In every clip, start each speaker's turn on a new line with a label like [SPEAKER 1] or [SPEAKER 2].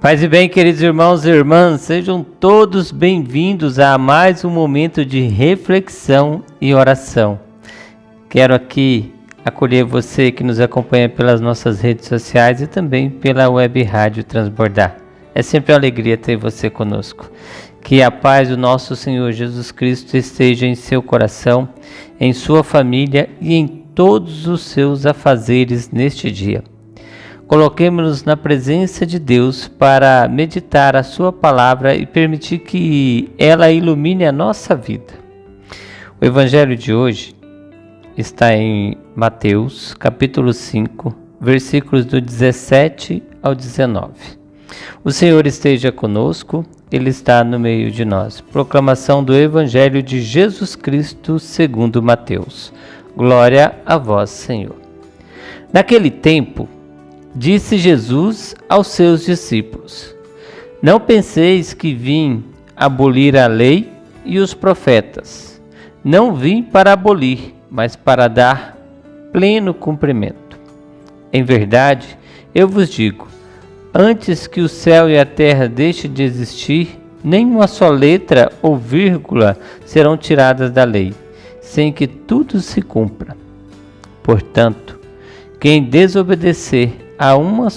[SPEAKER 1] Paz e bem, queridos irmãos e irmãs, sejam todos bem-vindos a mais um momento de reflexão e oração. Quero aqui acolher você que nos acompanha pelas nossas redes sociais e também pela web rádio Transbordar. É sempre uma alegria ter você conosco. Que a paz do nosso Senhor Jesus Cristo esteja em seu coração, em sua família e em todos os seus afazeres neste dia. Coloquemo-nos na presença de Deus para meditar a sua palavra e permitir que ela ilumine a nossa vida. O evangelho de hoje está em Mateus, capítulo 5, versículos do 17 ao 19. O Senhor esteja conosco, Ele está no meio de nós. Proclamação do evangelho de Jesus Cristo segundo Mateus. Glória a vós, Senhor. Naquele tempo, disse Jesus aos seus discípulos: Não penseis que vim abolir a lei e os profetas. Não vim para abolir, mas para dar pleno cumprimento. Em verdade, eu vos digo, antes que o céu e a terra deixem de existir, nem uma só letra ou vírgula serão tiradas da lei, sem que tudo se cumpra. Portanto, quem desobedecer a um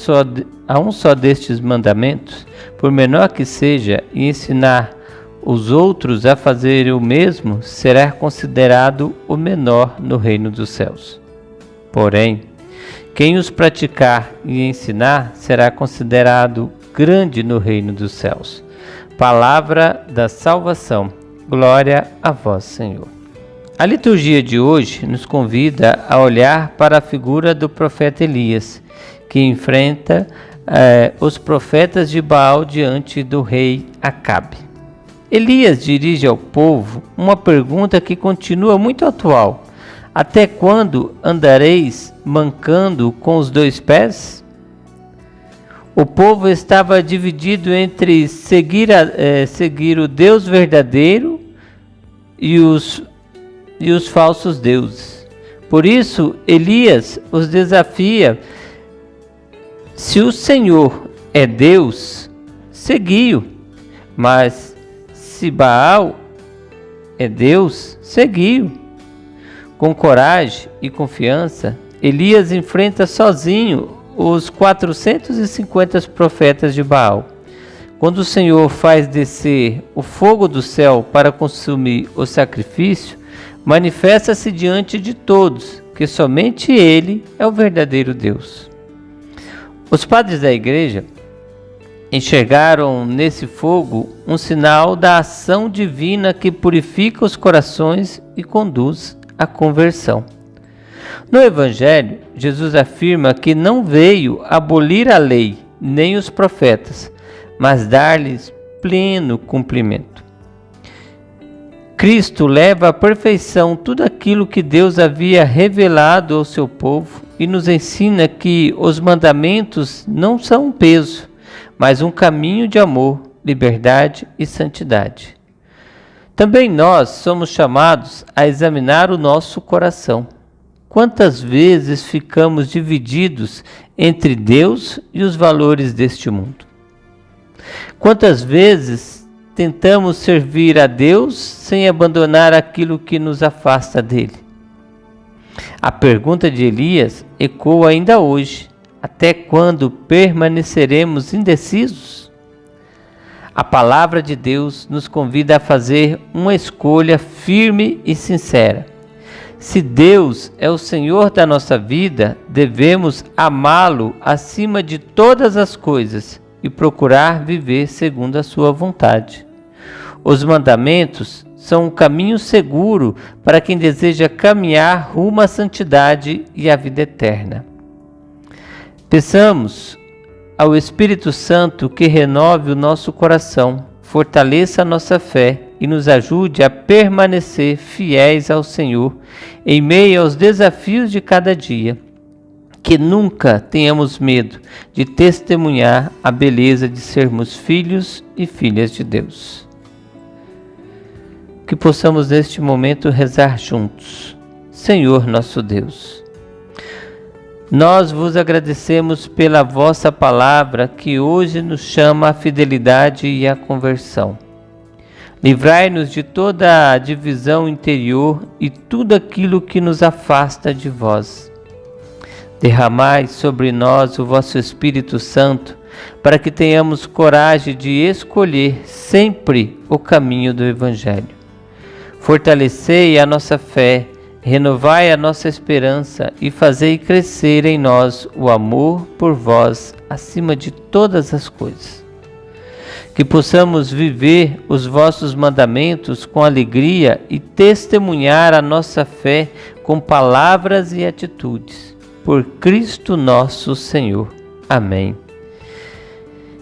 [SPEAKER 1] só destes mandamentos, por menor que seja, e ensinar os outros a fazerem o mesmo, será considerado o menor no reino dos céus. Porém, quem os praticar e ensinar será considerado grande no reino dos céus. Palavra da salvação. Glória a vós, Senhor. A liturgia de hoje nos convida a olhar para a figura do profeta Elias, que enfrenta os profetas de Baal diante do rei Acabe. Elias dirige ao povo uma pergunta que continua muito atual: até quando andareis mancando com os dois pés? O povo estava dividido entre seguir o Deus verdadeiro e os falsos deuses. Por isso, Elias os desafia: se o Senhor é Deus, segui-o, mas se Baal é Deus, segui-o. Com coragem e confiança, Elias enfrenta sozinho os 450 profetas de Baal. Quando o Senhor faz descer o fogo do céu para consumir o sacrifício, manifesta-se diante de todos que somente Ele é o verdadeiro Deus. Os padres da igreja enxergaram nesse fogo um sinal da ação divina que purifica os corações e conduz à conversão. No Evangelho, Jesus afirma que não veio abolir a lei nem os profetas, mas dar-lhes pleno cumprimento. Cristo leva à perfeição tudo aquilo que Deus havia revelado ao seu povo e nos ensina que os mandamentos não são um peso, mas um caminho de amor, liberdade e santidade. Também nós somos chamados a examinar o nosso coração. Quantas vezes ficamos divididos entre Deus e os valores deste mundo? Quantas vezes tentamos servir a Deus sem abandonar aquilo que nos afasta dele? A pergunta de Elias ecoa ainda hoje: até quando permaneceremos indecisos? A palavra de Deus nos convida a fazer uma escolha firme e sincera. Se Deus é o Senhor da nossa vida, devemos amá-lo acima de todas as coisas e procurar viver segundo a sua vontade. Os mandamentos são um caminho seguro para quem deseja caminhar rumo à santidade e à vida eterna. Peçamos ao Espírito Santo que renove o nosso coração, fortaleça a nossa fé e nos ajude a permanecer fiéis ao Senhor em meio aos desafios de cada dia. Que nunca tenhamos medo de testemunhar a beleza de sermos filhos e filhas de Deus. Que possamos neste momento rezar juntos. Senhor nosso Deus, Nós vos agradecemos pela vossa palavra que hoje nos chama à fidelidade e à conversão. Livrai-nos de toda a divisão interior e tudo aquilo que nos afasta de vós. Derramai sobre nós o vosso Espírito Santo, para que tenhamos coragem de escolher sempre o caminho do Evangelho. Fortalecei a nossa fé, renovai a nossa esperança e fazei crescer em nós o amor por vós acima de todas as coisas. Que possamos viver os vossos mandamentos com alegria e testemunhar a nossa fé com palavras e atitudes. Por Cristo nosso Senhor. Amém.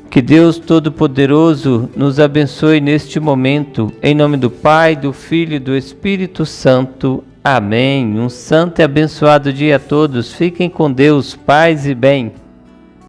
[SPEAKER 1] Que Deus Todo-Poderoso nos abençoe neste momento, em nome do Pai, do Filho e do Espírito Santo. Amém. Um santo e abençoado dia a todos. Fiquem com Deus, paz e bem.